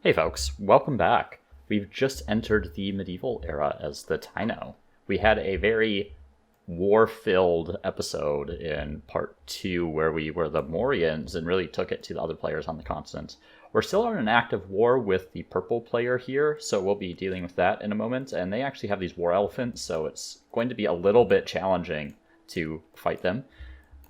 Hey folks, welcome back. We've just entered the medieval era as the Taino. We had a very war-filled episode in part 2 where we were the Morians and really took it to the other players on the continent. We're still in an active war with the purple player here, so we'll be dealing with that in a moment, and they actually have these war elephants, so it's going to be a little bit challenging to fight them.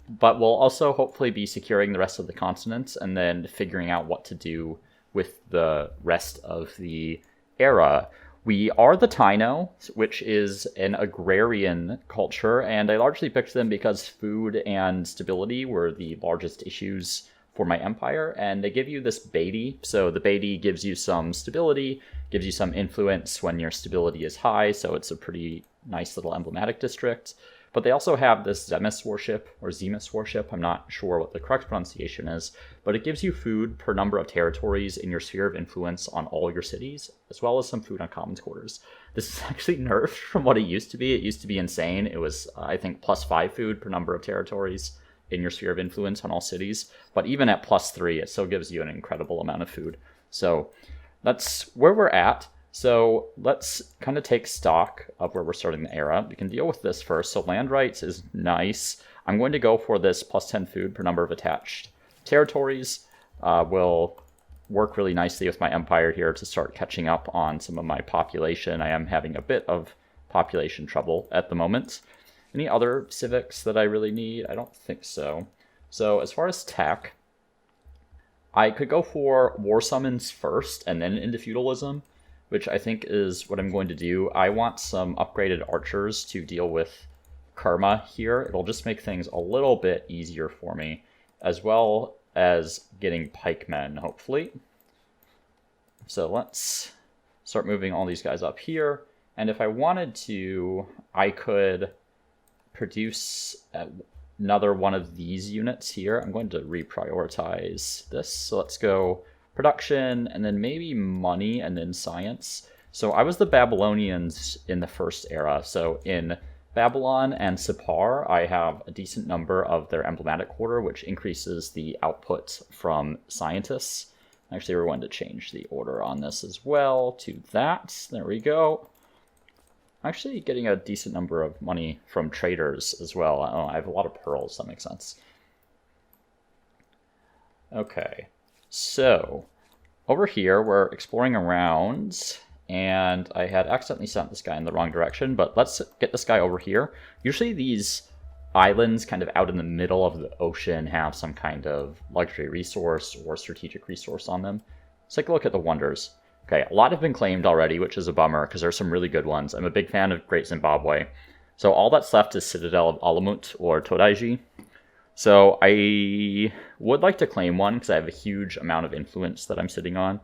But we'll also hopefully be securing the rest of the continent and then figuring out what to do with the rest of the era. We are the Taino, which is an agrarian culture, and I largely picked them because food and stability were the largest issues for my empire, and they give you this Beatty. So the Beatty gives you some stability, gives you some influence when your stability is high, so it's a pretty nice little emblematic district. But they also have this Zemus worship, or Zemus worship, I'm not sure what the correct pronunciation is, but it gives you food per number of territories in your sphere of influence on all your cities, as well as some food on commons quarters. This is actually nerfed from what it used to be. It used to be insane. It was, I think, +5 food per number of territories in your sphere of influence on all cities. But even at +3, it still gives you an incredible amount of food. So that's where we're at. So let's kind of take stock of where we're starting the era. We can deal with this first. So land rights is nice. I'm going to go for this +10 food per number of attached territories. Will work really nicely with my empire here to start catching up on some of my population. I am having a bit of population trouble at the moment. Any other civics that I really need? I don't think so. So as far as tech, I could go for war summons first and then into feudalism, which I think is what I'm going to do. I want some upgraded archers to deal with Kerma here. It'll just make things a little bit easier for me, as well as getting pikemen, hopefully. So let's start moving all these guys up here. And if I wanted to, I could produce another one of these units here. I'm going to reprioritize this. So let's go production, and then maybe money, and then science. So I was the Babylonians in the first era. So in Babylon and Sipar, I have a decent number of their emblematic quarter, which increases the output from scientists. Actually, we're going to change the order on this as well to that. There we go. Actually getting a decent number of money from traders as well. Oh, I have a lot of pearls, that makes sense. Okay. So, over here, we're exploring around, and I had accidentally sent this guy in the wrong direction, but let's get this guy over here. Usually these islands kind of out in the middle of the ocean have some kind of luxury resource or strategic resource on them. Let's take a look at the wonders. Okay, a lot have been claimed already, which is a bummer, because there's some really good ones. I'm a big fan of Great Zimbabwe. So all that's left is Citadel of Alamut, or Todaiji. So I would like to claim one because I have a huge amount of influence that I'm sitting on.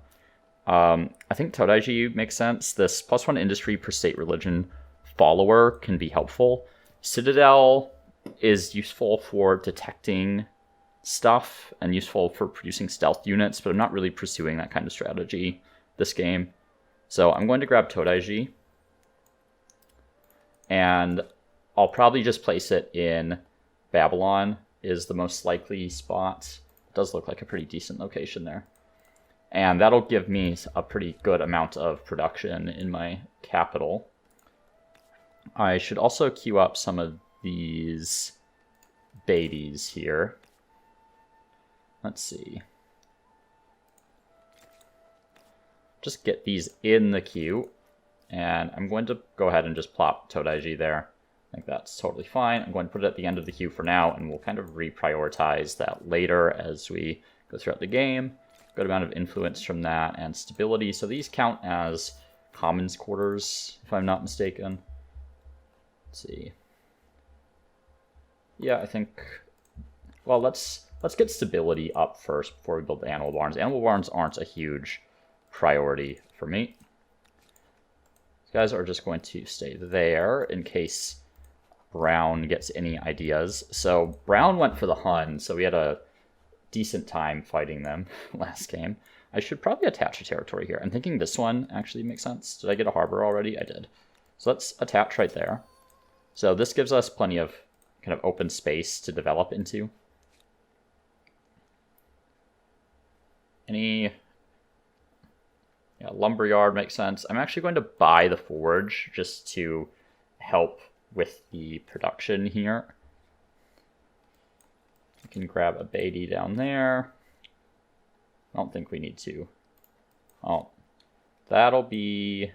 I think Todaiji makes sense. This +1 industry per state religion follower can be helpful. Citadel is useful for detecting stuff and useful for producing stealth units, but I'm not really pursuing that kind of strategy this game. So I'm going to grab Todaiji, and I'll probably just place it in Babylon is the most likely spot. It does look like a pretty decent location there. And that'll give me a pretty good amount of production in my capital. I should also queue up some of these babies here. Let's see. Just get these in the queue. And I'm going to go ahead and just plop Todaiji there. I think that's totally fine. I'm going to put it at the end of the queue for now, and we'll kind of reprioritize that later as we go throughout the game. Good amount of influence from that, and stability. So these count as commons quarters, if I'm not mistaken. Let's see. Yeah, I think... Well, let's get stability up first before we build the animal barns. Animal barns aren't a huge priority for me. These guys are just going to stay there in case Brown gets any ideas. So Brown went for the Hun, so we had a decent time fighting them last game. I should probably attach a territory here. I'm thinking this one actually makes sense. Did I get a harbor already? I did. So let's attach right there. So this gives us plenty of kind of open space to develop into. Any Yeah, lumberyard makes sense. I'm actually going to buy the forge just to help with the production here. I can grab a Beatty down there. I don't think we need to. Oh, that'll be...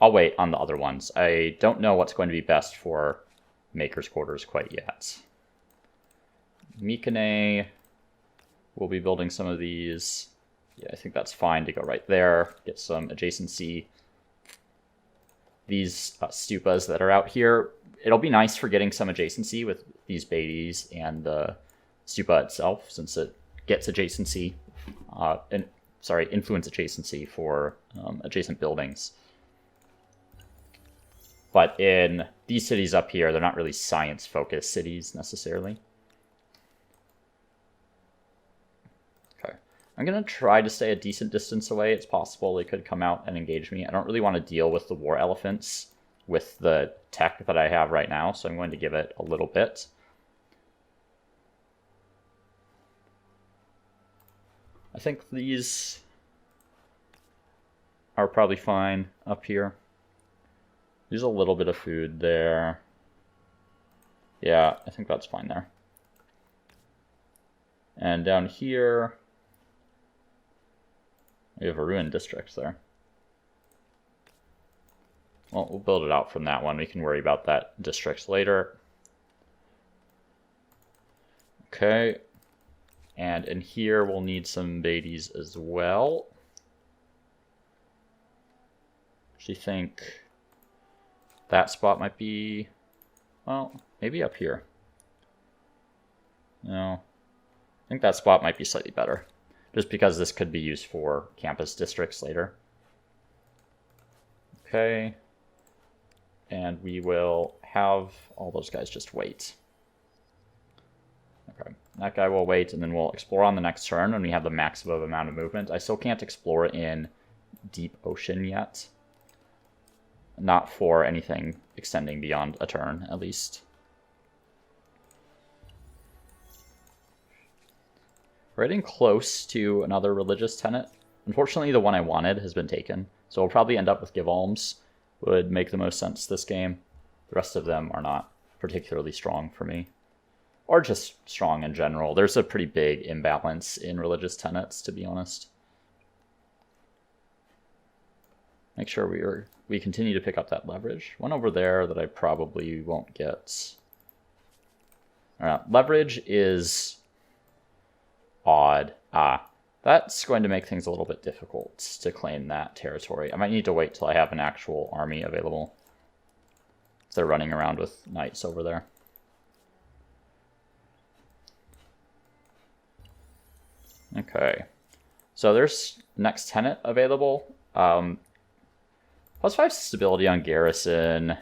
I'll wait on the other ones. I don't know what's going to be best for Maker's Quarters quite yet. Mikane will be building some of these. Yeah, I think that's fine to go right there. Get some adjacency. These stupas that are out here, it'll be nice for getting some adjacency with these Beatties and the stupa itself, since it gets adjacency, influence adjacency for adjacent buildings. But in these cities up here, they're not really science-focused cities necessarily. Okay. I'm going to try to stay a decent distance away. It's possible they could come out and engage me. I don't really want to deal with the war elephants with the tech that I have right now, so I'm going to give it a little bit. I think these are probably fine up here. There's a little bit of food there. Yeah, I think that's fine there. And down here, we have a ruined district there. Well, we'll build it out from that one. We can worry about that district later. Okay. And in here, we'll need some Beatties as well. Actually think that spot might be, well, maybe up here. No, I think that spot might be slightly better, just because this could be used for campus districts later. Okay, and we will have all those guys just wait. Okay, that guy will wait, and then we'll explore on the next turn when we have the maximum amount of movement. I still can't explore in deep ocean yet. Not for anything extending beyond a turn, at least. We're getting close to another religious tenet. Unfortunately, the one I wanted has been taken, so we'll probably end up with Give Alms. Would make the most sense this game. The rest of them are not particularly strong for me. Or just strong in general. There's a pretty big imbalance in religious tenets, to be honest. Make sure we continue to pick up that leverage. One over there that I probably won't get. Leverage is odd. That's going to make things a little bit difficult to claim that territory. I might need to wait till I have an actual army available. So they're running around with knights over there. Okay. So there's next tenet available. +5 stability on garrison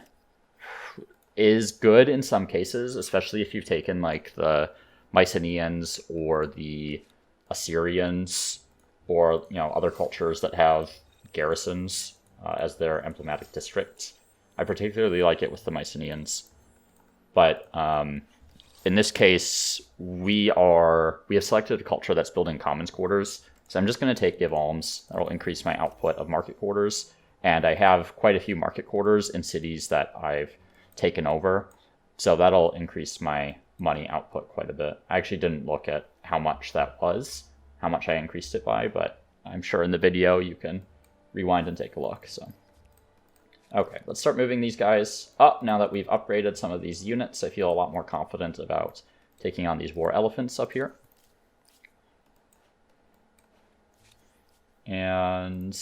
is good in some cases, especially if you've taken like the Mycenaeans or the Assyrians or other cultures that have garrisons as their emblematic district. I particularly like it with the Mycenaeans, but in this case we have selected a culture that's building commons quarters, so I'm just going to take Give Alms. That'll increase my output of market quarters. And I have quite a few market quarters in cities that I've taken over. So that'll increase my money output quite a bit. I actually didn't look at how much that was, how much I increased it by, but I'm sure in the video you can rewind and take a look. So, okay, let's start moving these guys up. Now that we've upgraded some of these units, I feel a lot more confident about taking on these war elephants up here. And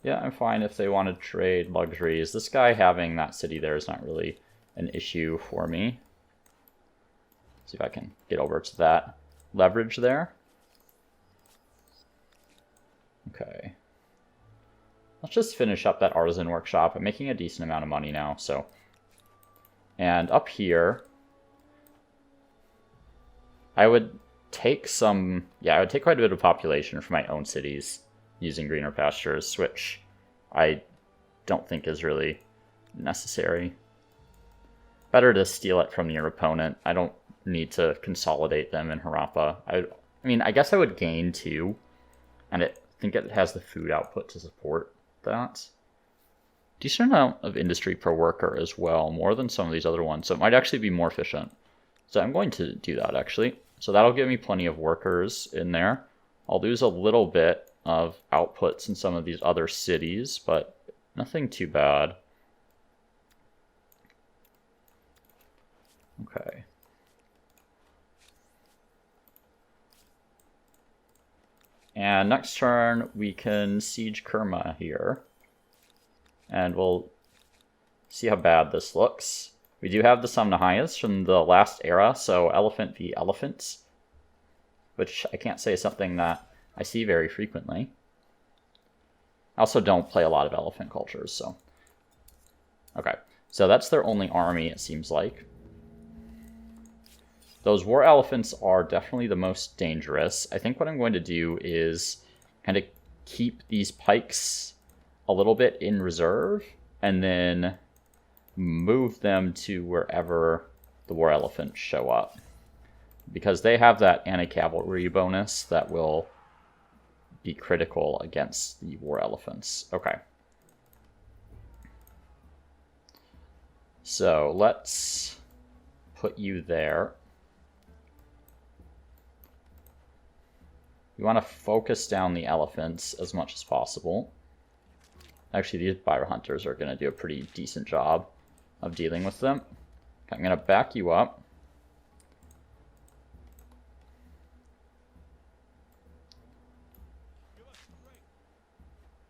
yeah, I'm fine if they want to trade luxuries. This guy having that city there is not really an issue for me. See if I can get over to that leverage there. Okay. Let's just finish up that artisan workshop. I'm making a decent amount of money now, so. And up here, I would take some, I would take quite a bit of population from my own cities using greener pastures, which I don't think is really necessary. Better to steal it from your opponent. I don't need to consolidate them in Harappa. I I mean, I guess I would gain 2, and I think it has the food output to support that. Decent amount of industry per worker as well, more than some of these other ones, so it might actually be more efficient. So I'm going to do that, actually. So that'll give me plenty of workers in there. I'll lose a little bit of outputs in some of these other cities, but nothing too bad. Okay. And next turn, we can siege Kerma here. And we'll see how bad this looks. We do have the Somnahayas from the last era, so Elephant v. Elephant, which I can't say is something that I see very frequently. I also don't play a lot of elephant cultures, so... Okay, so that's their only army, it seems like. Those war elephants are definitely the most dangerous. I think what I'm going to do is kind of keep these pikes a little bit in reserve, and then move them to wherever the war elephants show up. Because they have that anti-cavalry bonus that will be critical against the war elephants. Okay. So let's put you there. We want to focus down the elephants as much as possible. Actually, these Byra Hunters are going to do a pretty decent job of dealing with them. I'm going to back you up.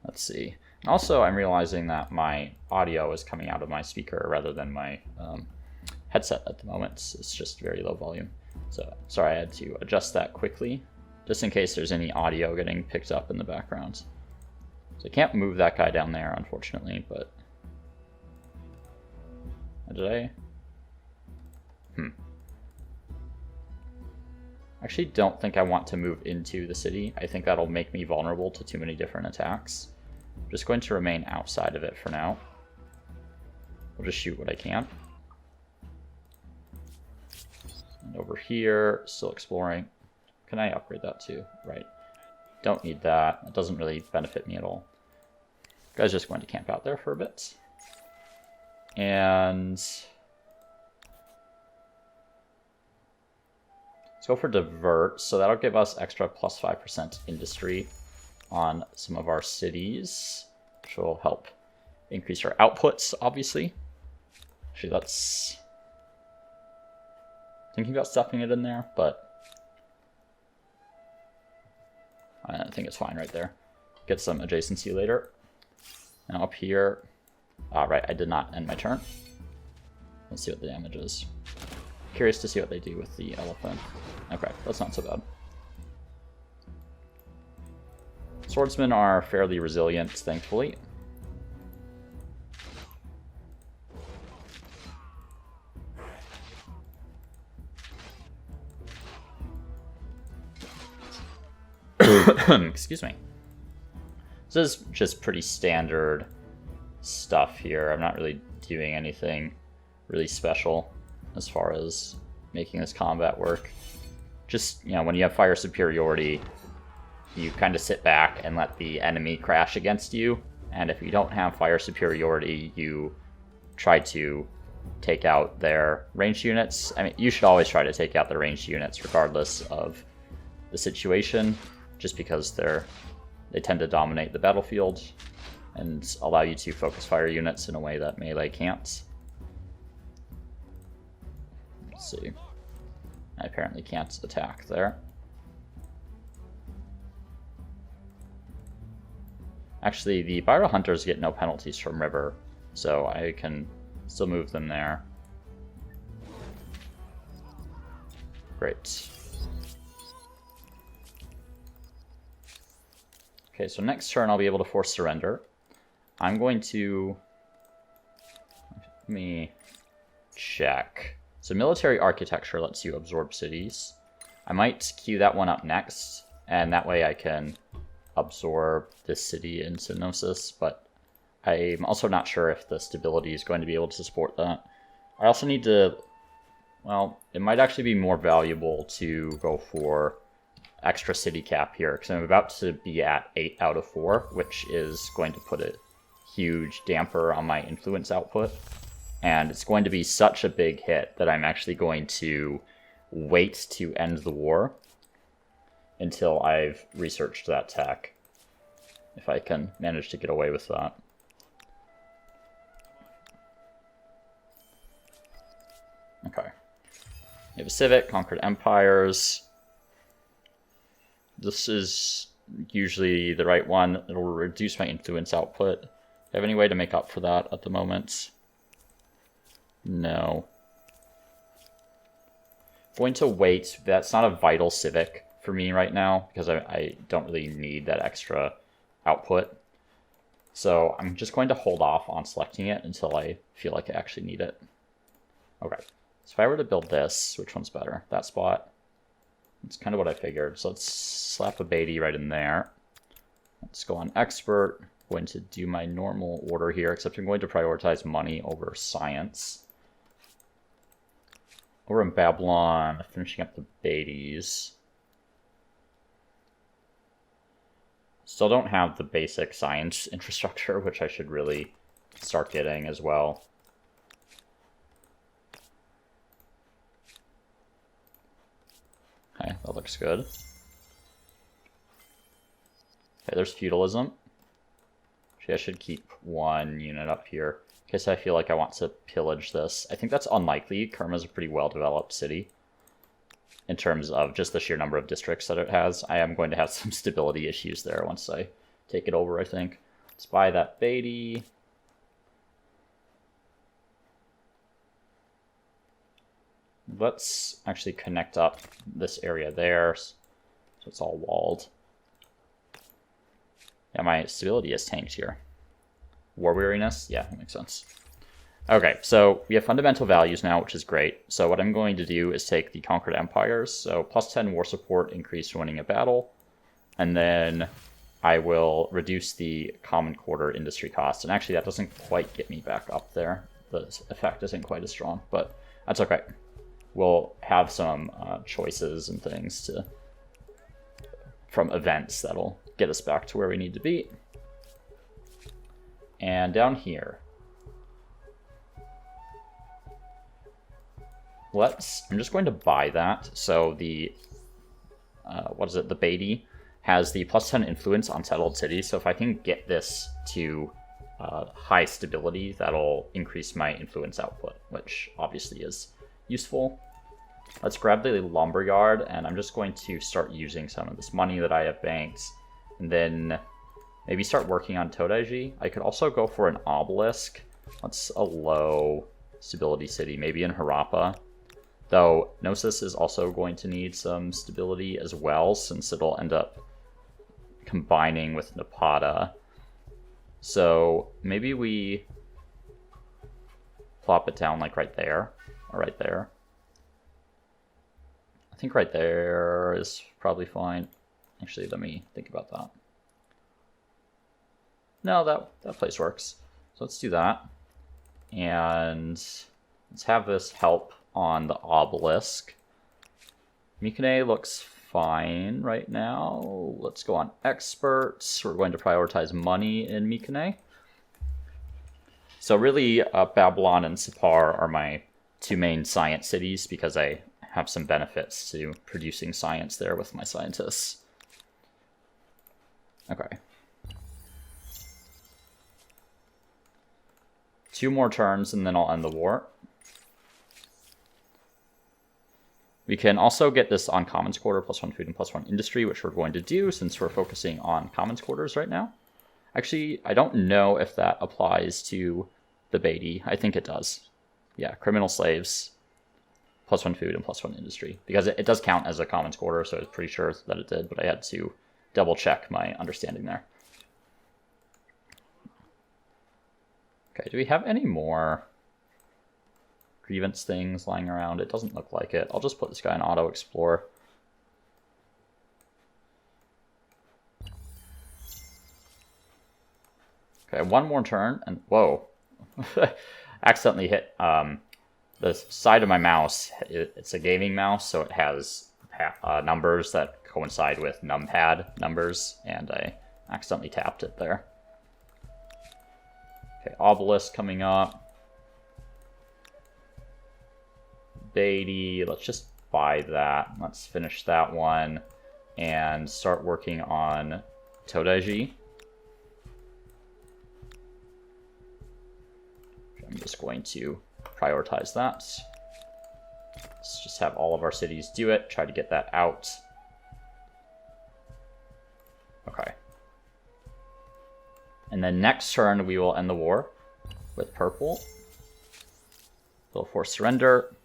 Let's see. Also, I'm realizing that my audio is coming out of my speaker rather than my headset at the moment. It's just very low volume. So, sorry, I had to adjust that quickly, just in case there's any audio getting picked up in the background. So I can't move that guy down there, unfortunately, but... Did I? Actually don't think I want to move into the city. I think that'll make me vulnerable to too many different attacks. I'm just going to remain outside of it for now. We'll just shoot what I can. And over here, still exploring. Can I upgrade that too? Right. Don't need that. It doesn't really benefit me at all. Guy's just going to camp out there for a bit. And let's go for divert. So that'll give us extra plus 5% industry on some of our cities, which will help increase our outputs, obviously. Actually, that's thinking about stuffing it in there, but I think it's fine right there. Get some adjacency later. Now up here, right, I did not end my turn. Let's see what the damage is. Curious to see what they do with the elephant. Okay, that's not so bad. Swordsmen are fairly resilient, thankfully. Excuse me. This is just pretty standard stuff here. I'm not really doing anything really special as far as making this combat work. Just, you know, when you have fire superiority, you kind of sit back and let the enemy crash against you. And if you don't have fire superiority, you try to take out their ranged units. I mean, you should always try to take out the ranged units regardless of the situation, just because they tend to dominate the battlefield and allow you to focus fire units in a way that melee can't. Let's see. I apparently can't attack there. Actually, the Byra Hunters get no penalties from River, so I can still move them there. Great. Okay, so next turn I'll be able to force surrender. I'm going to... Let me check. So military architecture lets you absorb cities. I might queue that one up next, and that way I can absorb this city in Synosis, but I'm also not sure if the stability is going to be able to support that. I also need to... Well, it might actually be more valuable to go for extra city cap here, because I'm about to be at 8 out of 4, which is going to put a huge damper on my influence output. And it's going to be such a big hit that I'm actually going to wait to end the war until I've researched that tech, if I can manage to get away with that. Okay. You have a civic, conquered empires. This is usually the right one. It'll reduce my influence output. Do I have any way to make up for that at the moment? No. I'm going to wait. That's not a vital civic for me right now, because I don't really need that extra output. So I'm just going to hold off on selecting it until I feel like I actually need it. Okay. So if I were to build this, which one's better? That spot? It's kind of what I figured. So let's slap a Beatty right in there. Let's go on expert. I'm going to do my normal order here, except I'm going to prioritize money over science. Over in Babylon, finishing up the Beatties. Still don't have the basic science infrastructure, which I should really start getting as well. Okay, that looks good. Okay, there's feudalism. Actually, I should keep 1 unit up here in case I feel like I want to pillage this. I think that's unlikely. Kerma is a pretty well-developed city in terms of just the sheer number of districts that it has. I am going to have some stability issues there once I take it over, I think. Let's buy that Beatty. Let's actually connect up this area there, so it's all walled. Yeah, my stability is tanked here. War weariness? Yeah, that makes sense. Okay, so we have fundamental values now, which is great. So what I'm going to do is take the conquered empires, so plus 10 war support, increase when winning a battle, and then I will reduce the common quarter industry cost. And actually that doesn't quite get me back up there. The effect isn't quite as strong, but that's okay. We'll have some choices and things from events that'll get us back to where we need to be. And down here, I'm just going to buy that. So the, the Beatty has the plus 10 influence on settled cities. So if I can get this to high stability, that'll increase my influence output, which obviously is useful. Let's grab the lumberyard, and I'm just going to start using some of this money that I have banked, and then maybe start working on Todaiji. I could also go for an obelisk. That's a low stability city, maybe in Harappa. Though Gnosis is also going to need some stability as well, since it'll end up combining with Napata. So maybe we plop it down like right there, or right there. I think right there is probably fine. Actually, let me think about that. No, that place works. So let's do that. And let's have this help on the obelisk. Mikane looks fine right now. Let's go on experts. We're going to prioritize money in Mikane. So really, Babylon and Sipar are my 2 main science cities, because I have some benefits to producing science there with my scientists. Okay. 2 more turns and then I'll end the war. We can also get this on Commons Quarter, +1 food and +1 industry, which we're going to do since we're focusing on Commons Quarters right now. Actually, I don't know if that applies to the Beatty. I think it does. Yeah, criminal slaves, +1 food and +1 industry. Because it does count as a Commons Quarter, so I was pretty sure that it did, but I had to double check my understanding there. Okay, do we have any more grievance things lying around? It doesn't look like it. I'll just put this guy in auto explore. Okay, 1 more turn, and whoa. Accidentally hit the side of my mouse. It's a gaming mouse, so it has numbers that coincide with numpad numbers, and I accidentally tapped it there. Okay, obelisk coming up. Beatty, let's just buy that. Let's finish that one and start working on Todaiji. I'm just going to prioritize that. Let's just have all of our cities do it, try to get that out. Okay. And then next turn we will end the war with purple. We'll force surrender.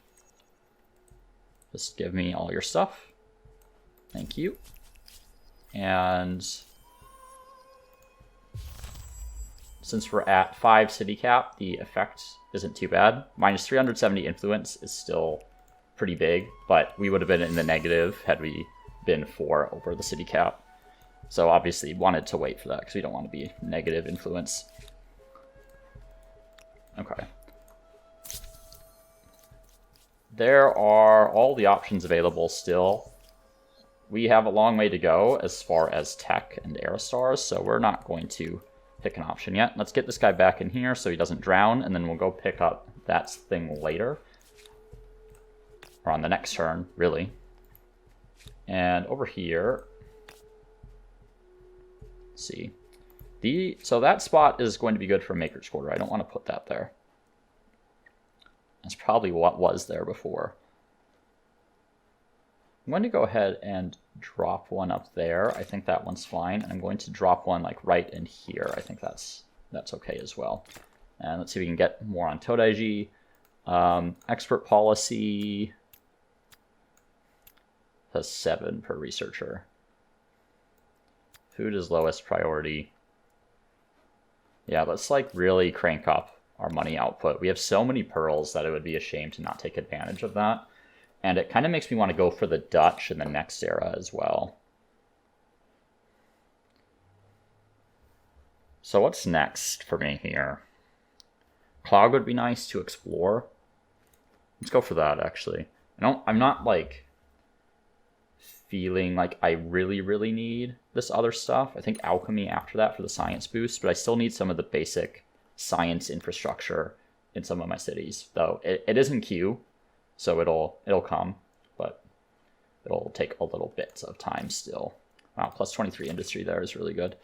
Just give me all your stuff. Thank you. And since we're at 5 city cap, the effect isn't too bad. Minus 370 influence is still pretty big, but we would have been in the negative had we been 4 over the city cap. So obviously wanted to wait for that because we don't want to be negative influence. Okay. There are all the options available still. We have a long way to go as far as tech and era stars, so we're not going to pick an option yet. Let's get this guy back in here so he doesn't drown, and then we'll go pick up that thing later. Or on the next turn, really. And over here, let's see. So that spot is going to be good for Maker's Quarter. I don't want to put that there. That's probably what was there before. I'm going to go ahead and drop one up there. I think that one's fine. And I'm going to drop one like right in here. I think that's okay as well. And let's see if we can get more on Todaiji. Expert policy has 7 per researcher. Food is lowest priority. Yeah, let's like really crank up our money output. We have so many pearls that it would be a shame to not take advantage of that. And it kind of makes me want to go for the Dutch in the next era as well. So what's next for me here? Cloud would be nice to explore. Let's go for that, actually. I'm not like feeling like I really need this other stuff. I think alchemy after that for the science boost, but I still need some of the basic science infrastructure in some of my cities. Though it is in queue, so it'll come, but it'll take a little bit of time still. Wow, plus 23 industry there is really good.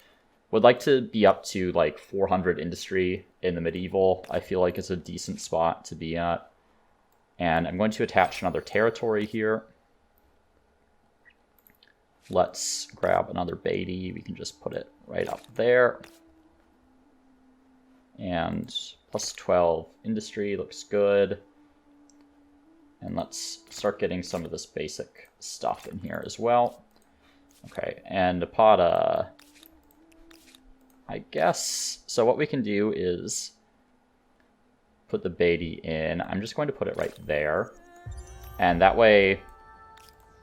Would like to be up to like 400 industry in the medieval. I feel like it's a decent spot to be at. And I'm going to attach another territory here. Let's grab another Beatty. We can just put it right up there. And plus 12 industry looks good. And let's start getting some of this basic stuff in here as well. Okay, and Napata, I guess. So what we can do is put the Beatty in. I'm just going to put it right there. And that way,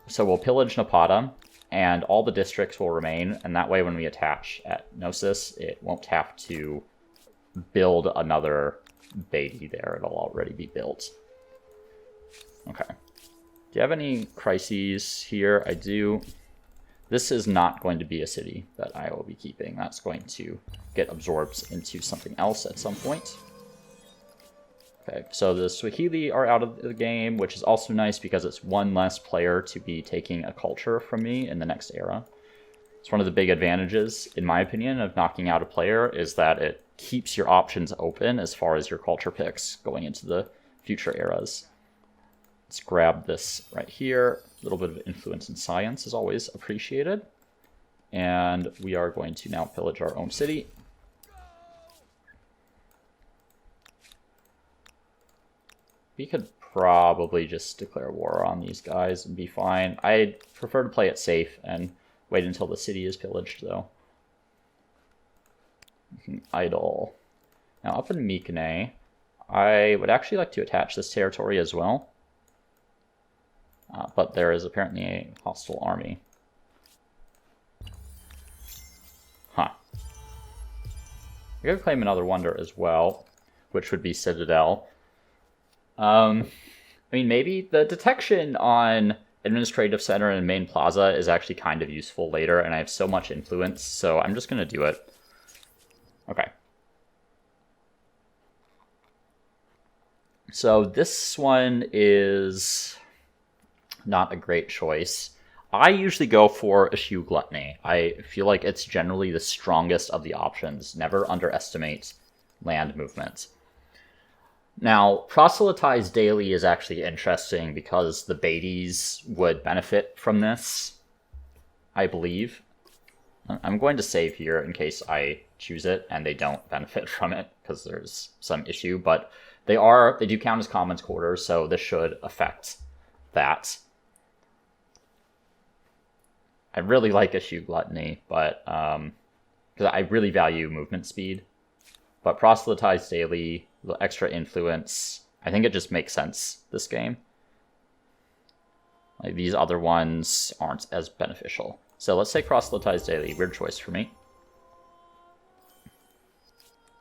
so we'll pillage Napata, and all the districts will remain. And that way when we attach at Gnosis, it won't have to build another Beatty there. It'll already be built. Okay. Do you have any crises here? I do. This is not going to be a city that I will be keeping. That's going to get absorbed into something else at some point. Okay, so the Swahili are out of the game, which is also nice because it's one less player to be taking a culture from me in the next era. It's one of the big advantages, in my opinion, of knocking out a player is that it keeps your options open as far as your culture picks going into the future eras. Let's grab this right here. A little bit of influence in science is always appreciated. And we are going to now pillage our own city. We could probably just declare war on these guys and be fine. I'd prefer to play it safe and wait until the city is pillaged, though. We can idle. Now, up in Mycenae, I would actually like to attach this territory as well. But there is apparently a hostile army. Huh. We could claim another wonder as well, which would be Citadel. I mean, maybe the detection on administrative center and main plaza is actually kind of useful later, and I have so much influence, so I'm just going to do it. Okay. So this one is not a great choice. I usually go for Eschew Gluttony. I feel like it's generally the strongest of the options. Never underestimate land movement. Now, Proselytize Daily is actually interesting because the Beatties would benefit from this, I believe. I'm going to save here in case I choose it and they don't benefit from it because there's some issue, but they do count as commons quarters, so this should affect that. I really like Eschew Gluttony, but because I really value movement speed. But Proselytize Daily, the extra influence, I think it just makes sense this game. Like, these other ones aren't as beneficial. So let's take Proselytize Daily. Weird choice for me.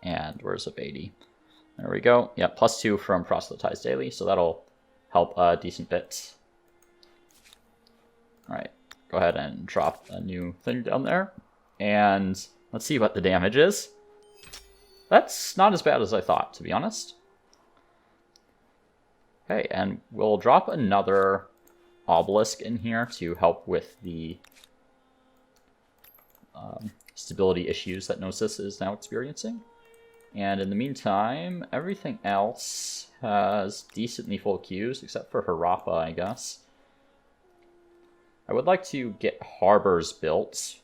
And where's a Beatty? There we go. Yeah, +2 from Proselytize Daily, so that'll help a decent bit. Alright, go ahead and drop a new thing down there. And let's see what the damage is. That's not as bad as I thought, to be honest. Okay, and we'll drop another obelisk in here to help with the stability issues that Gnosis is now experiencing. And in the meantime, everything else has decently full queues, except for Harappa, I guess. I would like to get harbors built,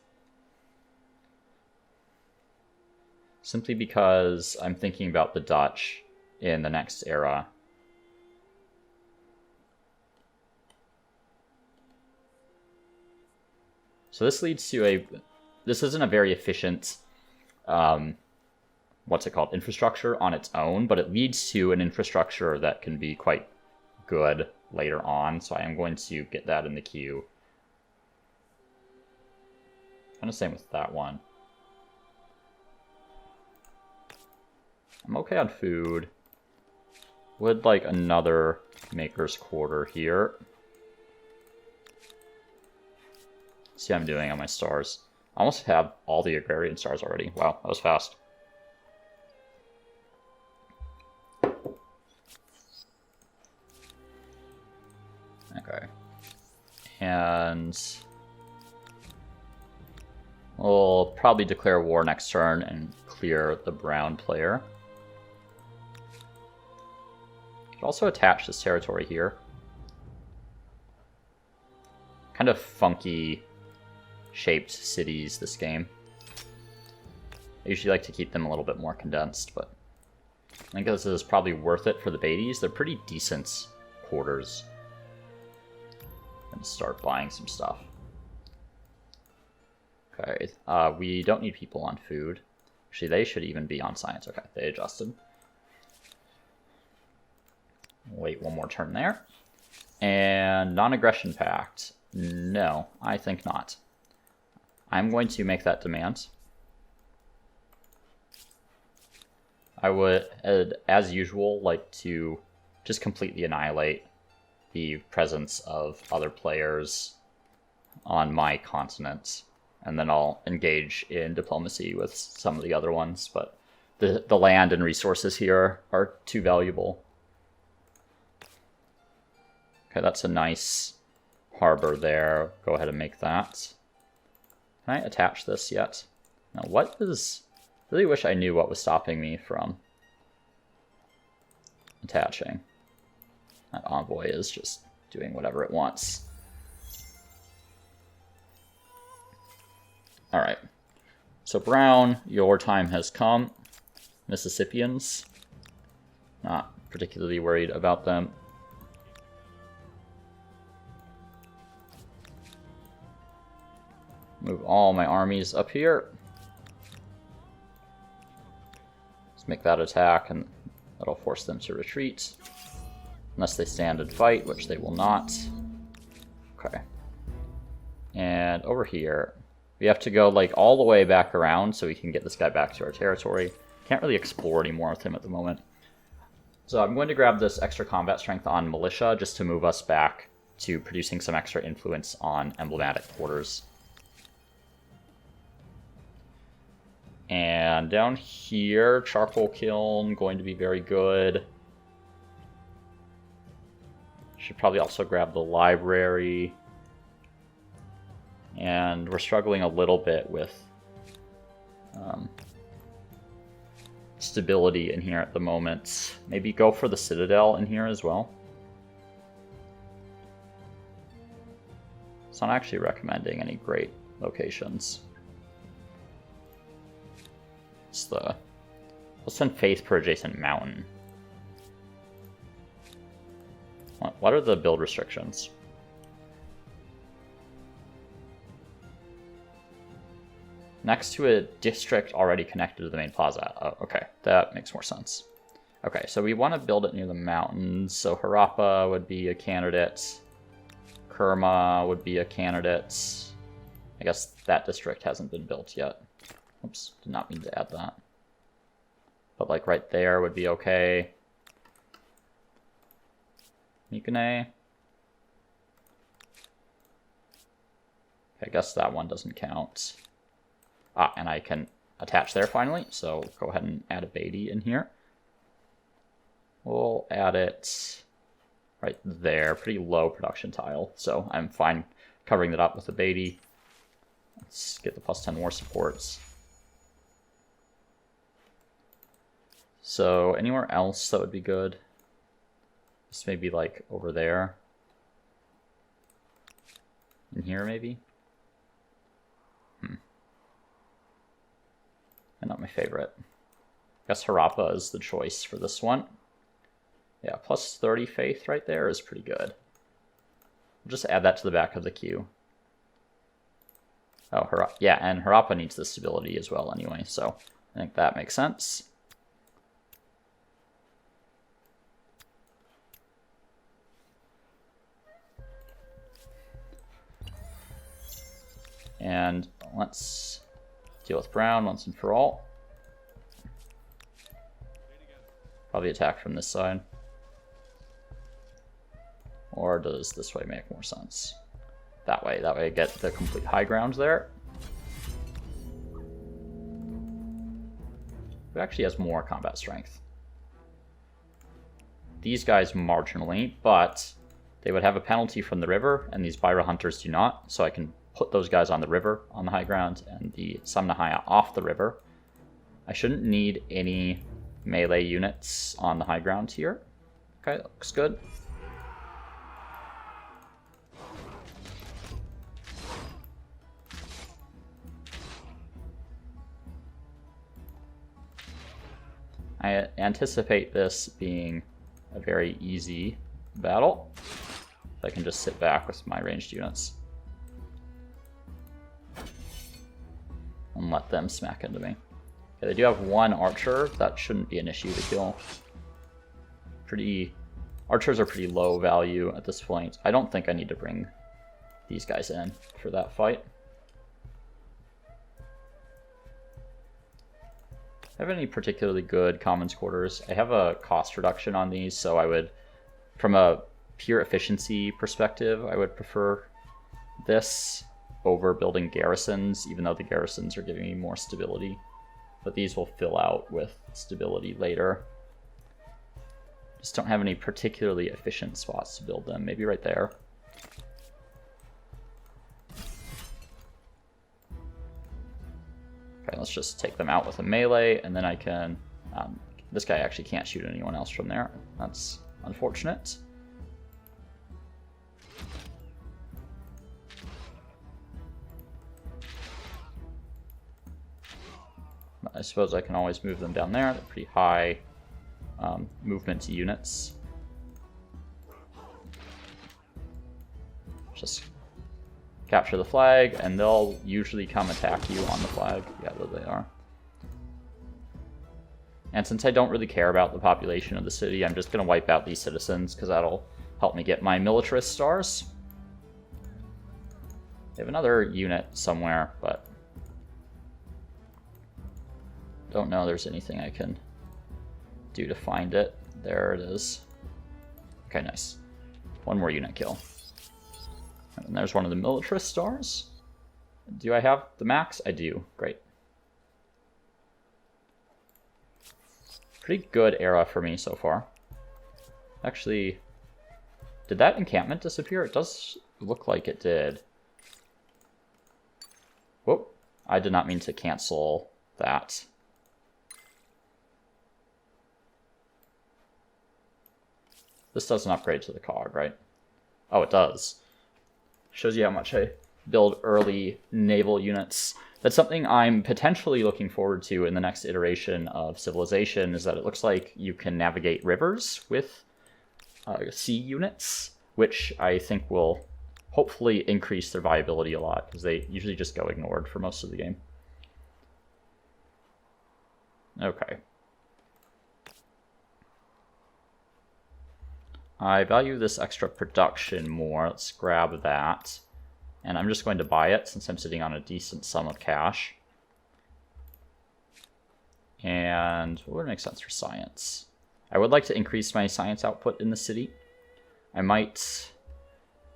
simply because I'm thinking about the Dutch in the next era. So this leads to this isn't a very efficient, what's it called, infrastructure on its own, but it leads to an infrastructure that can be quite good later on, so I am going to get that in the queue. Kind of same with that one. I'm okay on food. Would like another Maker's Quarter here. See how I'm doing on my stars. I almost have all the agrarian stars already. Wow, that was fast. Okay. And we'll probably declare war next turn and clear the brown player. Could also attach this territory here. Kind of funky shaped cities this game. I usually like to keep them a little bit more condensed, but I think this is probably worth it for the Beatties. They're pretty decent quarters. And start buying some stuff. Okay, we don't need people on food. Actually, they should even be on science. Okay, they adjusted. Wait one more turn there. And non-aggression pact. No, I think not. I'm going to make that demand. I would, as usual, like to just completely annihilate the presence of other players on my continent. And then I'll engage in diplomacy with some of the other ones, but the land and resources here are too valuable. Okay, that's a nice harbor there. Go ahead and make that. Can I attach this yet? Now, what is... I really wish I knew what was stopping me from attaching. That envoy is just doing whatever it wants. Alright. So Brown, your time has come. Mississippians. Not particularly worried about them. Move all my armies up here. Let's make that attack, and that'll force them to retreat. Unless they stand and fight, which they will not. Okay. And over here, we have to go like all the way back around so we can get this guy back to our territory. Can't really explore anymore with him at the moment. So I'm going to grab this extra combat strength on militia just to move us back to producing some extra influence on emblematic quarters. And down here, charcoal kiln, going to be very good. Should probably also grab the library. And we're struggling a little bit with stability in here at the moment. Maybe go for the citadel in here as well. It's not actually recommending any great locations. Let's send faith per adjacent mountain. What are the build restrictions? Next to a district already connected to the main plaza. Oh, okay, that makes more sense. Okay, so we want to build it near the mountains. So Harappa would be a candidate. Kerma would be a candidate. I guess that district hasn't been built yet. Oops, did not mean to add that. But like right there would be okay. Mikane. I guess that one doesn't count. Ah, and I can attach there finally, so go ahead and add a Beatty in here. We'll add it right there, pretty low production tile, so I'm fine covering that up with a Beatty. Let's get the +10 war supports. So anywhere else that would be good? This may be like over there. In here maybe? And not my favorite. I guess Harappa is the choice for this one. Yeah, +30 faith right there is pretty good. We'll just add that to the back of the queue. Oh, yeah, and Harappa needs the stability as well anyway, so I think that makes sense. And let's deal with brown once and for all. Probably attack from this side. Or does this way make more sense? That way I get the complete high ground there. Who actually has more combat strength? These guys marginally, but they would have a penalty from the river, and these Byra hunters do not, so I can put those guys on the river on the high ground and the Samnahaya off the river. I shouldn't need any melee units on the high ground here. Okay, that looks good. I anticipate this being a very easy battle. If I can just sit back with my ranged units and let them smack into me. Okay, they do have one archer. That shouldn't be an issue to kill. Archers are pretty low value at this point. I don't think I need to bring these guys in for that fight. Have any particularly good commons quarters? I have a cost reduction on these, so I would, from a pure efficiency perspective, I would prefer this over building garrisons, even though the garrisons are giving me more stability. But these will fill out with stability later. Just don't have any particularly efficient spots to build them. Maybe right there. Okay, let's just take them out with a melee, and then I can... this guy actually can't shoot anyone else from there. That's unfortunate. But I suppose I can always move them down there. They're pretty high movement units. Just capture the flag, and they'll usually come attack you on the flag. Yeah, there they are. And since I don't really care about the population of the city, I'm just going to wipe out these citizens, because that'll help me get my militarist stars. They have another unit somewhere, but don't know there's anything I can do to find it. There it is. Okay, nice. One more unit kill. And there's one of the militarist stars. Do I have the max? I do. Great. Pretty good era for me so far. Actually, did that encampment disappear? It does look like it did. Whoop. I did not mean to cancel that. This doesn't upgrade to the cog, right? Oh, it does. Shows you how much I build early naval units. That's something I'm potentially looking forward to in the next iteration of Civilization, is that it looks like you can navigate rivers with sea units, which I think will hopefully increase their viability a lot, because they usually just go ignored for most of the game. Okay. I value this extra production more. Let's grab that. And I'm just going to buy it since I'm sitting on a decent sum of cash. And what would make sense for science? I would like to increase my science output in the city. I might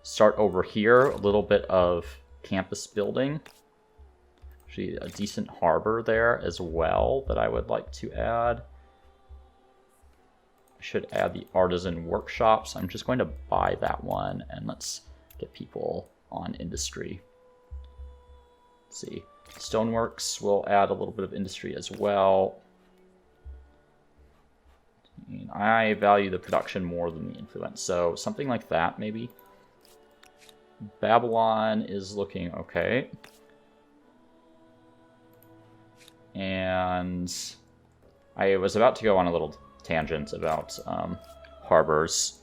start over here, a little bit of campus building. Actually, a decent harbor there as well that I would like to add. I should add the artisan workshops. I'm just going to buy that one, and let's get people on industry. Let's see. Stoneworks will add a little bit of industry as well. I value the production more than the influence, so something like that maybe. Babylon is looking okay. And I was about to go on a little tangent about harbors,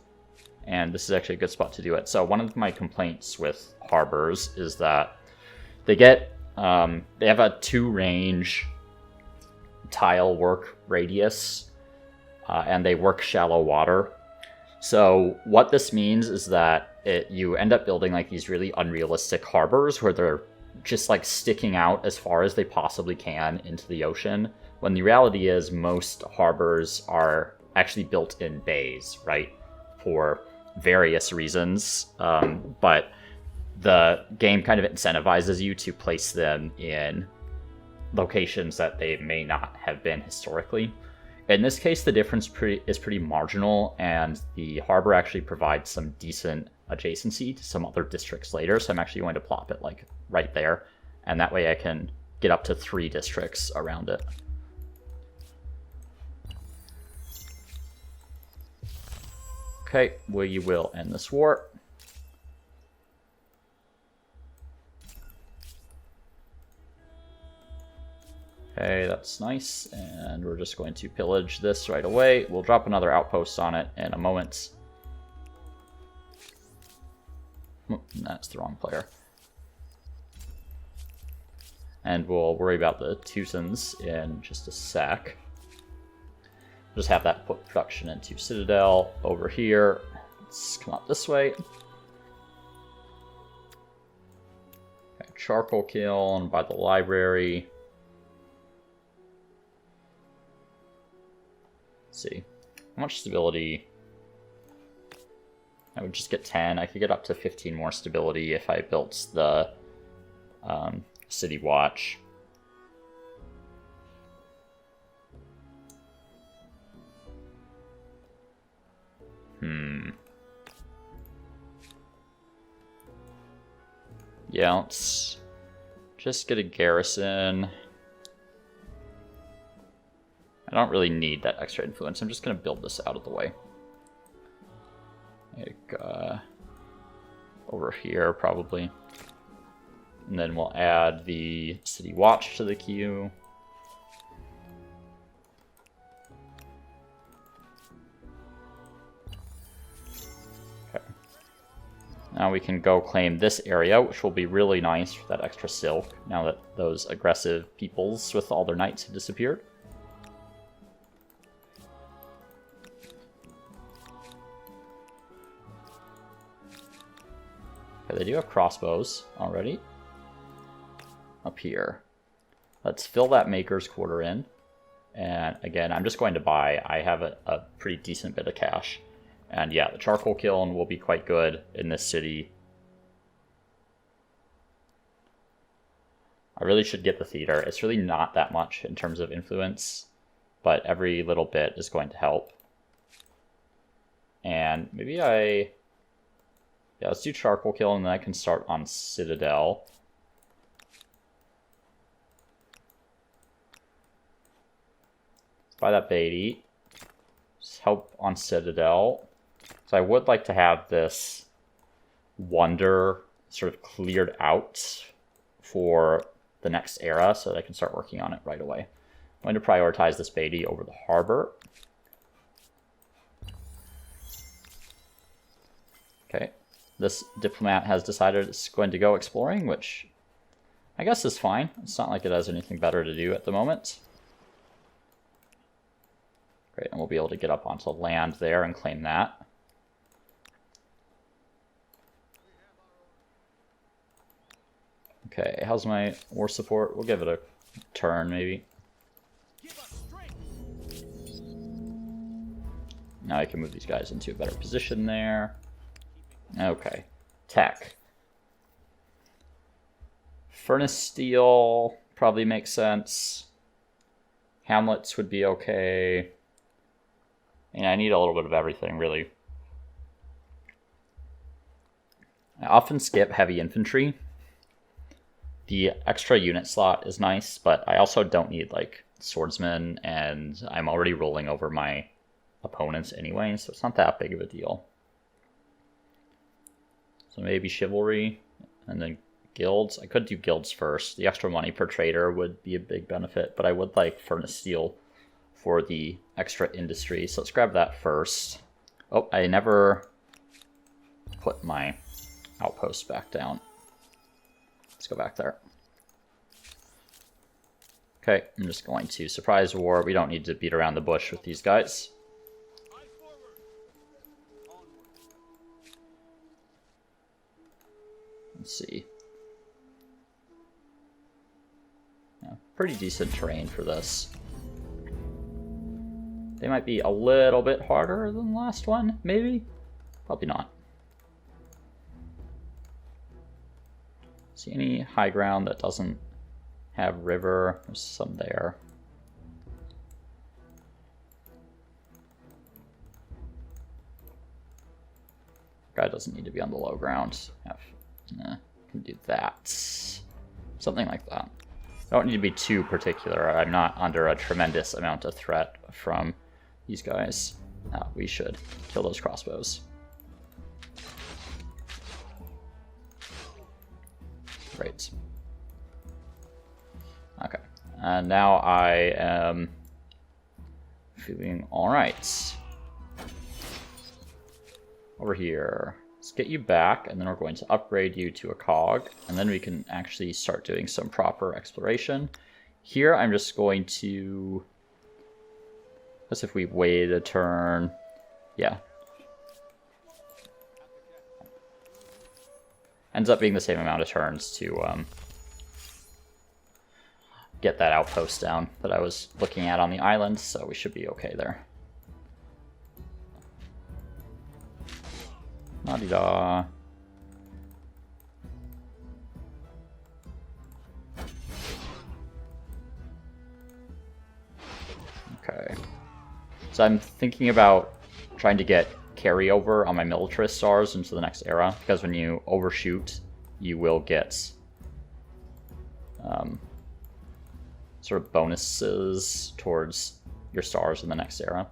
and this is actually a good spot to do it. So one of my complaints with harbors is that they get they have a 2-range tile work radius, and they work shallow water. So what this means is that you end up building like these really unrealistic harbors where they're just like sticking out as far as they possibly can into the ocean, when the reality is most harbors are actually built in bays, right? For various reasons, but the game kind of incentivizes you to place them in locations that they may not have been historically. In this case, the difference is pretty marginal, and the harbor actually provides some decent adjacency to some other districts later, so I'm actually going to plop it like right there, and that way I can get up to 3 districts around it. Okay, we will end this war. Okay, that's nice, and we're just going to pillage this right away. We'll drop another outpost on it in a moment. That's the wrong player. And we'll worry about the Teutons in just a sec. Just have that put production into Citadel over here. Let's come up this way. Okay, charcoal kiln by the library. Let's see. How much stability? I would just get 10. I could get up to 15 more stability if I built the City Watch. Yeah, let's just get a garrison. I don't really need that extra influence. I'm just going to build this out of the way. Like, over here, probably. And then we'll add the City Watch to the queue. Okay. Now we can go claim this area, which will be really nice for that extra silk, now that those aggressive peoples with all their knights have disappeared. Okay, they do have crossbows already. Up here. Let's fill that Maker's Quarter in. And again, I'm just going to buy. I have a pretty decent bit of cash. And yeah, the charcoal kiln will be quite good in this city. I really should get the theater. It's really not that much in terms of influence, but every little bit is going to help. And maybe yeah, let's do charcoal kill, and then I can start on Citadel. Let's buy that Beatty. Just help on Citadel. So I would like to have this wonder sort of cleared out for the next era so that I can start working on it right away. I'm going to prioritize this Beatty over the harbor. Okay, this diplomat has decided it's going to go exploring, which I guess is fine. It's not like it has anything better to do at the moment. Great, and we'll be able to get up onto land there and claim that. Okay, how's my war support? We'll give it a turn, maybe. Now I can move these guys into a better position there. Okay, tech. Furnace steel probably makes sense. Hamlets would be okay. And I need a little bit of everything, really. I often skip heavy infantry. The extra unit slot is nice, but I also don't need, like, swordsmen, and I'm already rolling over my opponents anyway, so it's not that big of a deal. So maybe chivalry, and then guilds. I could do guilds first. The extra money per trader would be a big benefit, but I would like furnace steel for the extra industry, so let's grab that first. Oh, I never put my outpost back down. Let's go back there. Okay, I'm just going to surprise war. We don't need to beat around the bush with these guys. Let's see. Yeah, pretty decent terrain for this. They might be a little bit harder than the last one, maybe? Probably not. See any high ground that doesn't have river? There's some there. Guy doesn't need to be on the low ground. Can do that. Something like that. I don't need to be too particular. I'm not under a tremendous amount of threat from these guys. We should kill those crossbows. Great. Okay. And now I am feeling alright. Over here. Let's get you back, and then we're going to upgrade you to a cog, and then we can actually start doing some proper exploration. Here I'm just going to... As if we wait a turn. Yeah. Ends up being the same amount of turns to get that outpost down that I was looking at on the island, so we should be okay there. La-di-da. Okay. So I'm thinking about trying to get carryover on my militarist stars into the next era, because when you overshoot, you will get sort of bonuses towards your stars in the next era.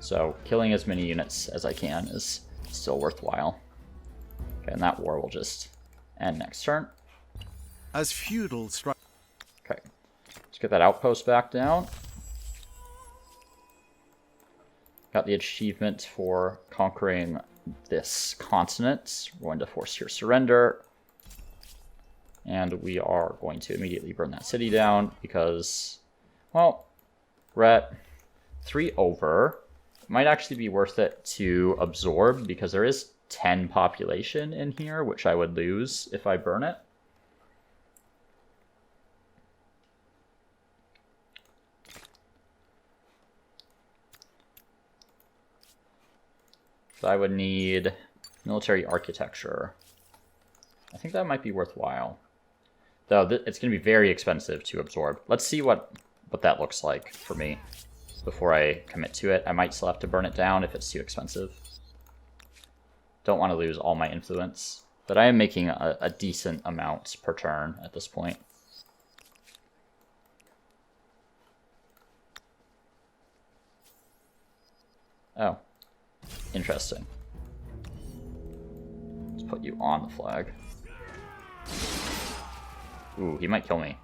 So killing as many units as I can is still worthwhile. Okay, and that war will just end next turn. As feudal strike. Okay, let's get that outpost back down. Got the achievement for conquering this continent. We're going to force your surrender. And we are going to immediately burn that city down because, well, we're at 3 over. It might actually be worth it to absorb because there is 10 population in here, which I would lose if I burn it. So I would need military architecture. I think that might be worthwhile. Though it's going to be very expensive to absorb. Let's see what that looks like for me before I commit to it. I might still have to burn it down if it's too expensive. Don't want to lose all my influence. But I am making a decent amount per turn at this point. Oh. Interesting. Let's put you on the flag. Ooh, he might kill me.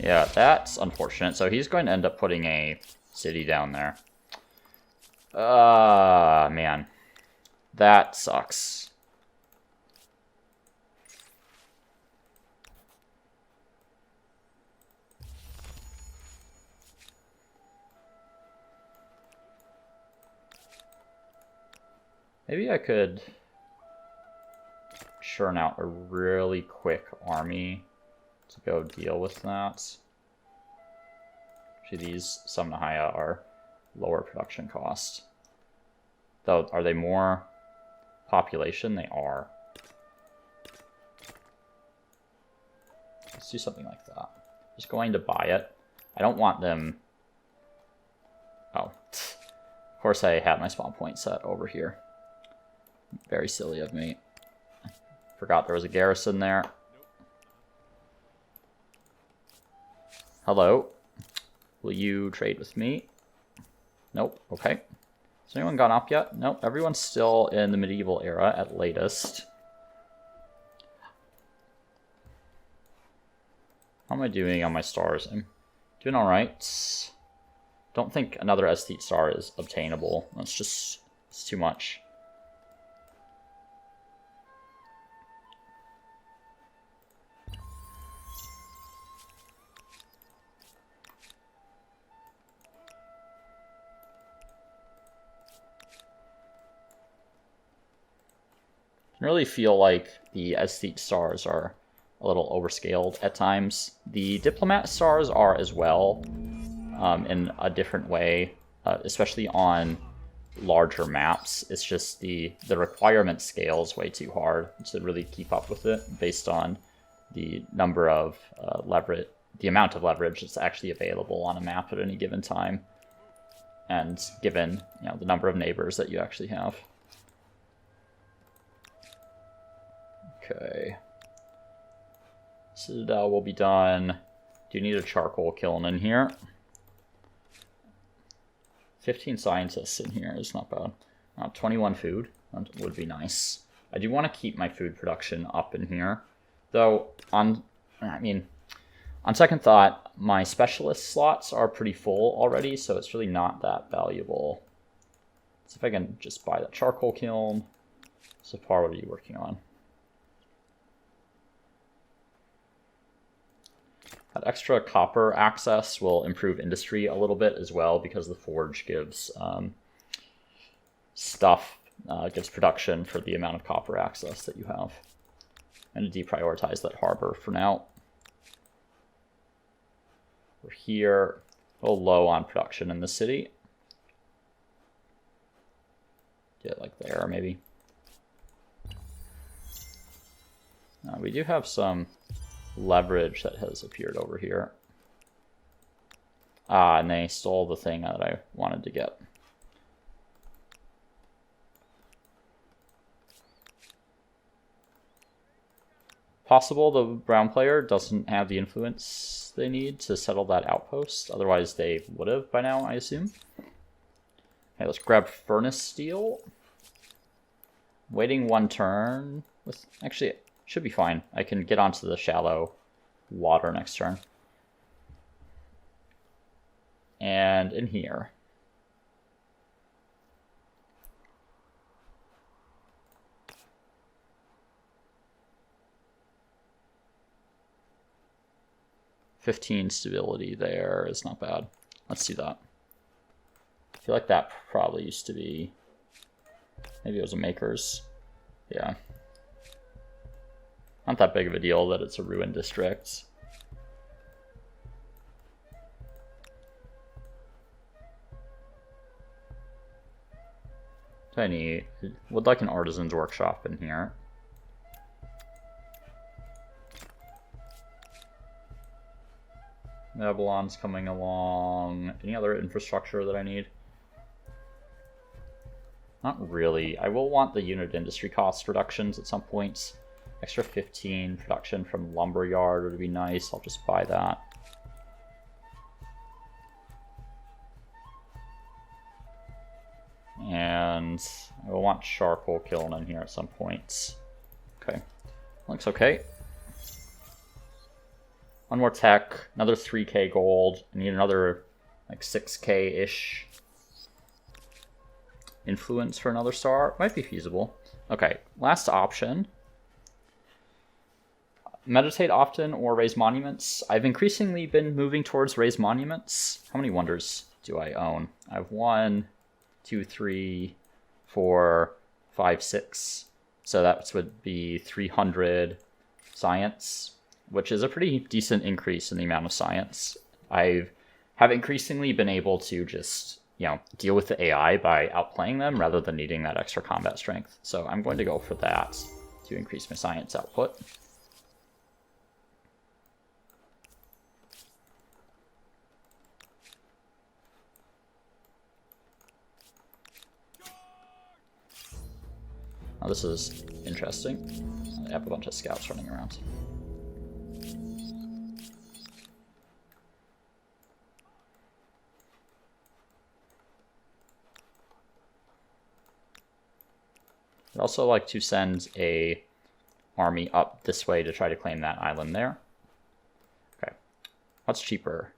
Yeah, that's unfortunate. So he's going to end up putting a city down there. Man. That sucks. Maybe I could churn out a really quick army to go deal with that. Actually, these Samnahaya are lower production cost. Though, are they more population? They are. Let's do something like that. Just going to buy it. I don't want them... Oh. Of course I had my spawn point set over here. Very silly of me. Forgot there was a garrison there. Hello. Will you trade with me? Nope. Okay. Has anyone gone up yet? Nope. Everyone's still in the medieval era at latest. How am I doing on my stars? I'm doing alright. Don't think another aesthete star is obtainable. It's too much. I really feel like the aesthete stars are a little overscaled at times. The diplomat stars are as well, in a different way, especially on larger maps. It's just the requirement scale is way too hard to really keep up with it based on the number of leverage, the amount of leverage that's actually available on a map at any given time, and given the number of neighbors that you actually have. Okay. Citadel will be done. Do you need a charcoal kiln in here? 15 scientists in here is not bad. 21 food. That would be nice. I do want to keep my food production up in here. Though, on second thought, my specialist slots are pretty full already, so it's really not that valuable. So if I can just buy that charcoal kiln. So far, what are you working on? That extra copper access will improve industry a little bit as well, because the forge gives gives production for the amount of copper access that you have. I'm going to deprioritize that harbor for now. We're here, a little low on production in the city. Get like there, maybe. We do have some leverage that has appeared over here. And they stole the thing that I wanted to get. Possible the brown player doesn't have the influence they need to settle that outpost. Otherwise they would have by now, I assume. Okay, let's grab furnace steel. Waiting one turn. Actually, it should be fine. I can get onto the shallow water next turn. And in here. $15 stability there is not bad. Let's do that. I feel like that probably used to be... Maybe it was a maker's. Yeah. Not that big of a deal that it's a ruined district. if I need, would like an artisan's workshop in here. Babylon's coming along. Any other infrastructure that I need? Not really. I will want the unit industry cost reductions at some points. Extra 15 production from lumberyard would be nice. I'll just buy that. And I will want charcoal kiln in here at some points. Okay, looks okay. One more tech, another 3k gold. I need another like 6k-ish influence for another star. Might be feasible. Okay, last option. Meditate often or raise monuments. I've increasingly been moving towards raise monuments. How many wonders do I own? I have 1, 2, 3, 4, 5, 6. So that would be 300 science, which is a pretty decent increase in the amount of science. I have increasingly been able to just, deal with the AI by outplaying them rather than needing that extra combat strength. So I'm going to go for that to increase my science output. Now this is interesting. I have a bunch of scouts running around. I'd also like to send a army up this way to try to claim that island there. Okay, what's cheaper?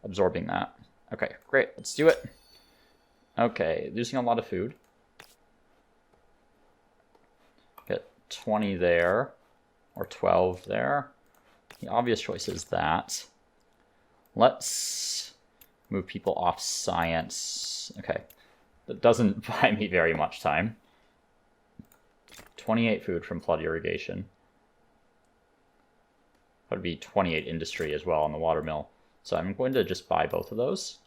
Absorbing that. Okay, great, let's do it. Okay, losing a lot of food. Get 20 there, or 12 there. The obvious choice is that. Let's move people off science. Okay, that doesn't buy me very much time. 28 food from flood irrigation. That would be 28 industry as well on the water mill. So I'm going to just buy both of those.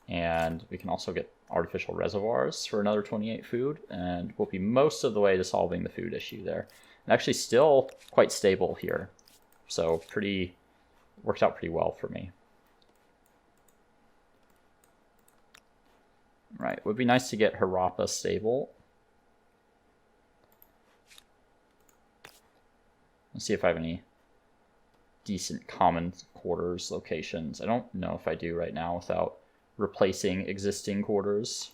And we can also get artificial reservoirs for another 28 food, and we'll be most of the way to solving the food issue there. And actually still quite stable here. So worked out pretty well for me. Right, would be nice to get Harappa stable. Let's see if I have any decent common quarters locations. I don't know if I do right now without replacing existing quarters.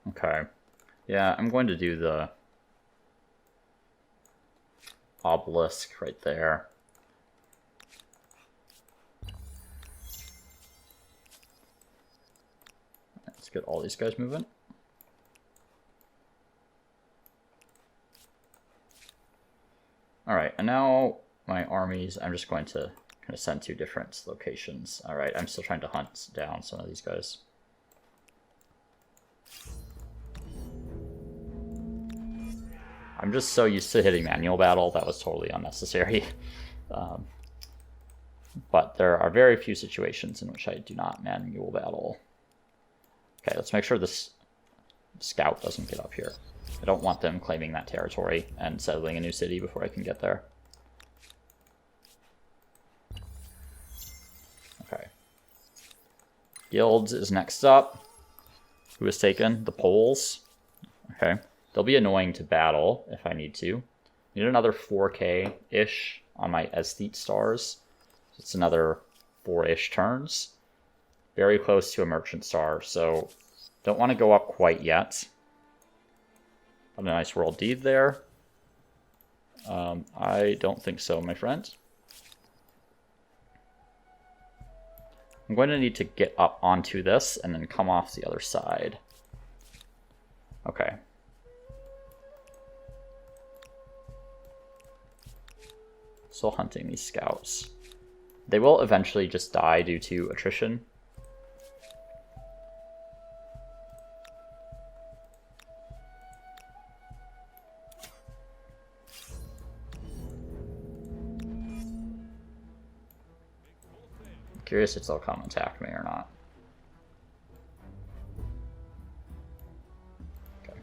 Okay. Yeah, I'm going to do the obelisk right there. Let's get all these guys moving. Alright, and now my armies, I'm just going to kind of send to different locations. Alright, I'm still trying to hunt down some of these guys. I'm just so used to hitting manual battle, that was totally unnecessary. But there are very few situations in which I do not manual battle. Okay, let's make sure this scout doesn't get up here. I don't want them claiming that territory and settling a new city before I can get there. Okay. Guilds is next up. Who is taken? The Poles. Okay. They'll be annoying to battle if I need to. Need another 4k-ish on my aesthete stars. It's another 4-ish turns. Very close to a merchant star, so don't want to go up quite yet. Got a nice world deed there. I don't think so, my friend. I'm going to need to get up onto this and then come off the other side. Okay. Still hunting these scouts. They will eventually just die due to attrition. I'm curious if they'll come attack me or not. Okay.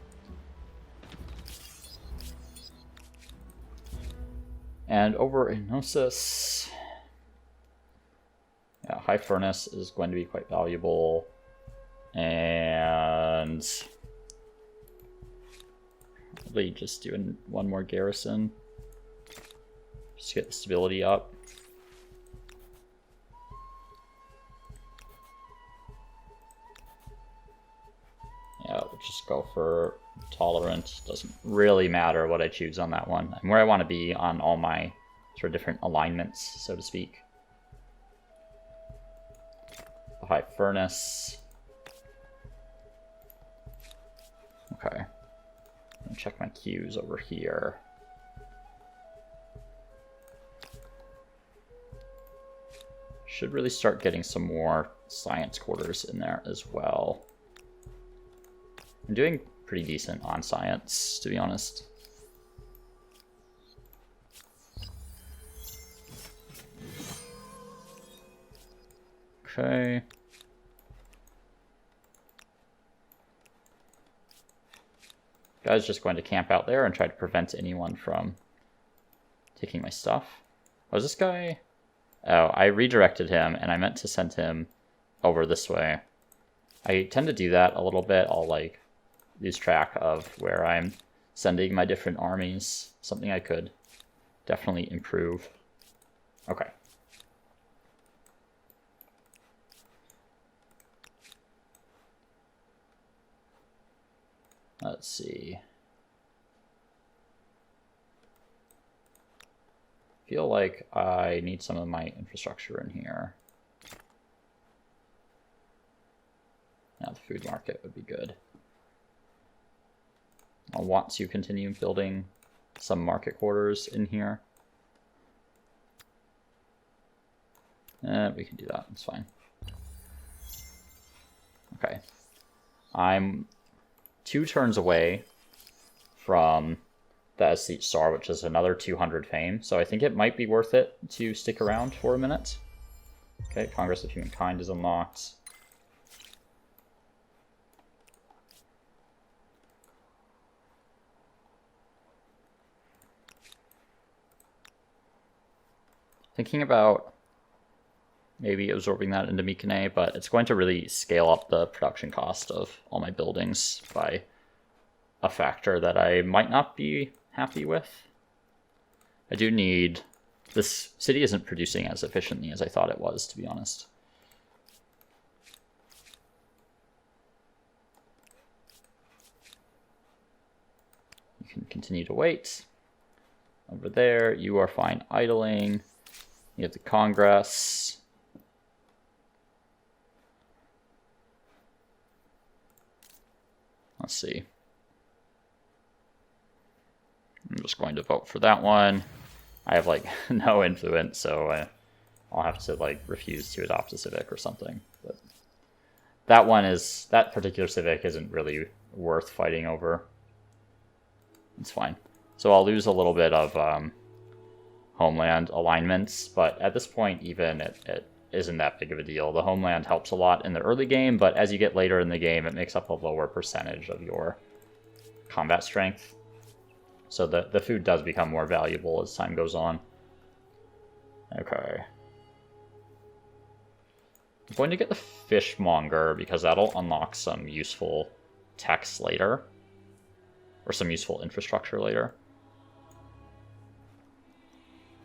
And over in Gnosis, yeah, High Furnace is going to be quite valuable. And probably just doing one more garrison. Just get the stability up. Yeah, we'll just go for tolerant. Doesn't really matter what I choose on that one. I'm where I want to be on all my sort of different alignments, so to speak. The High Furnace. Okay. I'll check my queues over here. Should really start getting some more science quarters in there as well. I'm doing pretty decent on science, to be honest. Okay. Guy's just going to camp out there and try to prevent anyone from taking my stuff. Was this guy? Oh, I redirected him, and I meant to send him over this way. I tend to do that a little bit. I'll, like, lose track of where I'm sending my different armies. Something I could definitely improve. Okay. Let's see. Feel like I need some of my infrastructure in here. Now the food market would be good. I'll want to continue building some market quarters in here. We can do that, it's fine. Okay. I'm 2 turns away from the Aesthete Star, which is another 200 fame, so I think it might be worth it to stick around for a minute. Okay, Congress of Humankind is unlocked. Thinking about maybe absorbing that into Mikane, but it's going to really scale up the production cost of all my buildings by a factor that I might not be happy with. I do need... This city isn't producing as efficiently as I thought it was, to be honest. You can continue to wait. Over there, you are fine idling. You have the Congress. Let's see. I'm just going to vote for that one. I have like no influence, so I'll have to like refuse to adopt a civic or something. But that particular civic isn't really worth fighting over. It's fine. So I'll lose a little bit of homeland alignments, but at this point even it isn't that big of a deal. The homeland helps a lot in the early game, but as you get later in the game, it makes up a lower percentage of your combat strength. So the food does become more valuable as time goes on. Okay. I'm going to get the fishmonger because that'll unlock some useful techs later. Or some useful infrastructure later.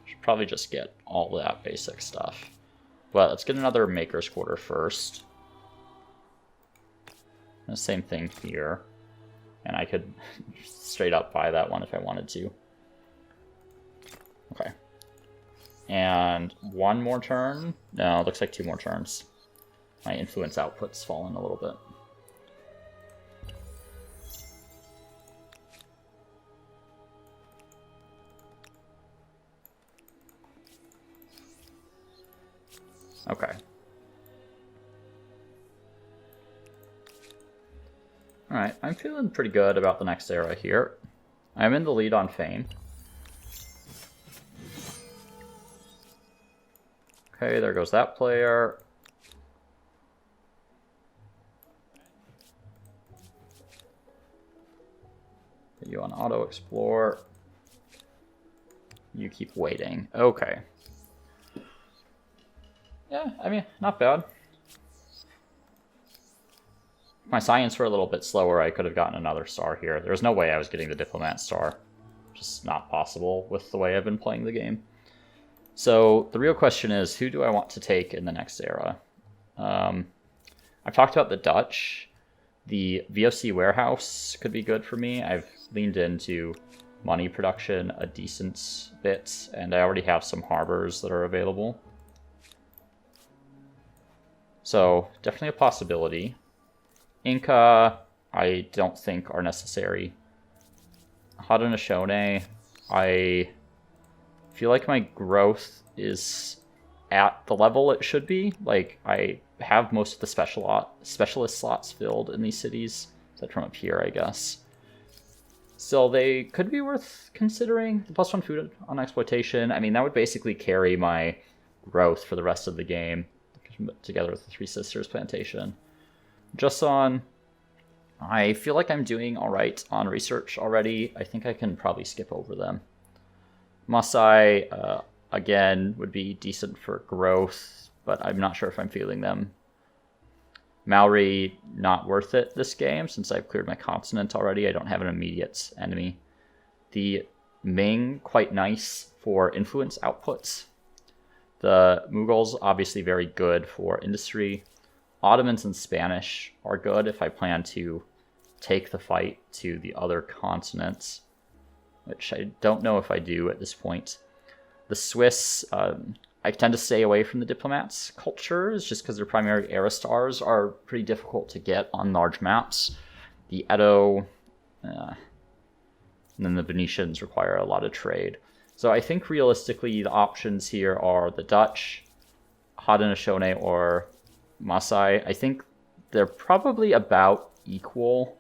Should probably just get all that basic stuff. But let's get another maker's quarter first. And the same thing here. And I could straight up buy that one if I wanted to. Okay. And one more turn? No, it looks like 2 more turns. My influence output's fallen a little bit. Okay. Alright, I'm feeling pretty good about the next era here. I'm in the lead on Fame. Okay, there goes that player. Put you on Auto Explore. You keep waiting. Okay. Yeah, I mean, not bad. My science were a little bit slower. I could have gotten another star here. There's no way I was getting the Diplomat star. Just not possible with the way I've been playing the game. So the real question is, who do I want to take in the next era? I've talked about the Dutch. The VOC warehouse could be good for me. I've leaned into money production a decent bit, and I already have some harbors that are available. So definitely a possibility. Inca, I don't think are necessary. Haudenosaunee, I feel like my growth is at the level it should be. Like, I have most of the specialist slots filled in these cities. Except from up here, I guess. So they could be worth considering. The +1 food on exploitation, I mean, that would basically carry my growth for the rest of the game, together with the Three Sisters plantation. Just on, I feel like I'm doing alright on research already. I think I can probably skip over them. Masai, again, would be decent for growth, but I'm not sure if I'm feeling them. Maori, not worth it this game, since I've cleared my continent already. I don't have an immediate enemy. The Ming, quite nice for influence outputs. The Mughals, obviously very good for industry. Ottomans and Spanish are good if I plan to take the fight to the other continents, which I don't know if I do at this point. The Swiss, I tend to stay away from the diplomats' cultures just because their primary era stars are pretty difficult to get on large maps. The Edo, and then the Venetians require a lot of trade. So I think realistically the options here are the Dutch, Haudenosaunee, or Masai. I think they're probably about equal.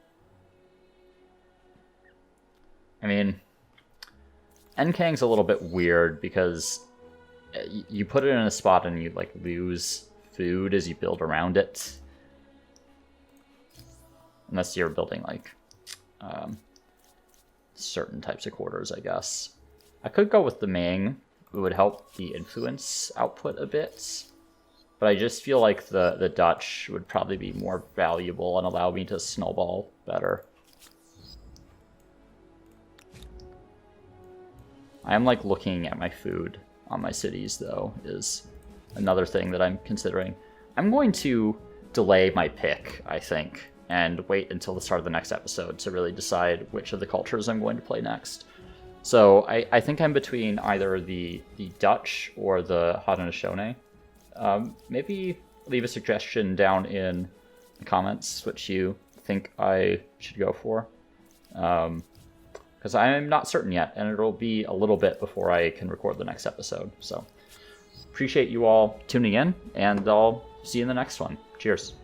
I mean, Nkang's a little bit weird because you put it in a spot and you like lose food as you build around it. Unless you're building like certain types of quarters, I guess. I could go with the Ming. It would help the influence output a bit. But I just feel like the Dutch would probably be more valuable and allow me to snowball better. I am like looking at my food on my cities, though, is another thing that I'm considering. I'm going to delay my pick, I think, and wait until the start of the next episode to really decide which of the cultures I'm going to play next. So I think I'm between either the Dutch or the Haudenosaunee. Maybe leave a suggestion down in the comments which you think I should go for. Because I'm not certain yet, and it'll be a little bit before I can record the next episode. So appreciate you all tuning in, and I'll see you in the next one. Cheers.